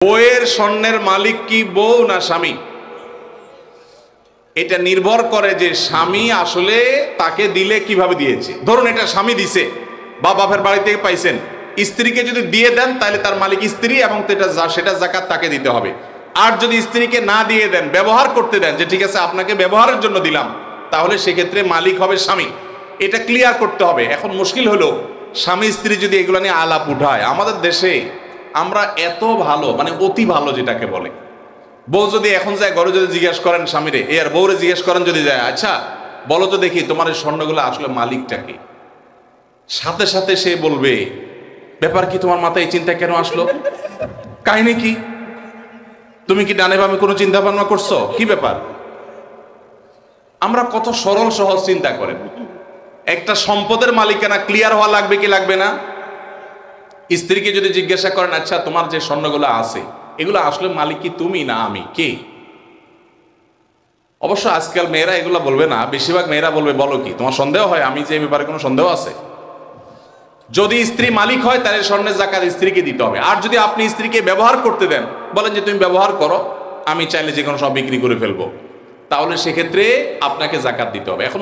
বউয়ের স্বর্ণের মালিক কি বউ না স্বামী? এটা নির্ভর করে যে স্বামী আসলে তাকে দিলে কিভাবে দিয়েছে। ধরুন এটা স্বামী দিছে বা বাপের বাড়ি থেকে পাইছেন, স্ত্রীকে যদি দিয়ে দেন তাহলে তার মালিক স্ত্রী এবং সেটা যাকাত তাকে দিতে হবে। আর যদি স্ত্রীকে না দিয়ে দেন, ব্যবহার করতে দেন, যে ঠিক আছে আপনাকে ব্যবহারের জন্য দিলাম, তাহলে সেক্ষেত্রে মালিক হবে স্বামী। এটা ক্লিয়ার করতে হবে। এখন মুশকিল হলো স্বামী স্ত্রী যদি এগুলো নিয়ে আলাপ উঠায়, আমাদের দেশে আমরা এত ভালো, মানে অতি ভালো যেটাকে বলে, বউ যদি এখন যায় ঘরে যদি জিজ্ঞেস করেন স্বামীরে, আর বউরে জিজ্ঞেস করেন যদি যায়, আচ্ছা বলো তো দেখি তোমার এই স্বর্ণগুলো আসলে মালিকটাকে, সাথে সাথে সে বলবে ব্যাপার কি, তোমার মাথায় এই চিন্তা কেন আসলো, কাহিনী কি, তুমি কি ডানে বামে কোনো চিন্তা ভাবনা করছো, কি ব্যাপার। আমরা কত সরল সহজ চিন্তা করেন। একটা সম্পদের মালিকানা ক্লিয়ার হওয়া লাগবে কি লাগবে না? স্ত্রীকে যদি জিজ্ঞাসা করেন, আচ্ছা তোমার যে স্বর্ণগুলো আছে এগুলো আসলে মালিক কি তুমি না আমি, কে? অবশ্য আজকাল মেয়েরা এগুলো বলবে না, বেশিরভাগ মেয়েরা বলবে বলো কি, তোমার সন্দেহ হয় আমি যে ব্যাপারে কোনো সন্দেহ আছে? যদি স্ত্রী মালিক হয় তাহলে স্বর্ণের জাকাত স্ত্রীকে দিতে হবে। আর যদি আপনি স্ত্রীকে ব্যবহার করতে দেন, বলেন যে তুমি ব্যবহার করো, আমি চাইলে যে কোনো সব বিক্রি করে ফেলবো, তাহলে সেক্ষেত্রে আপনাকে জাকাত দিতে হবে। এখন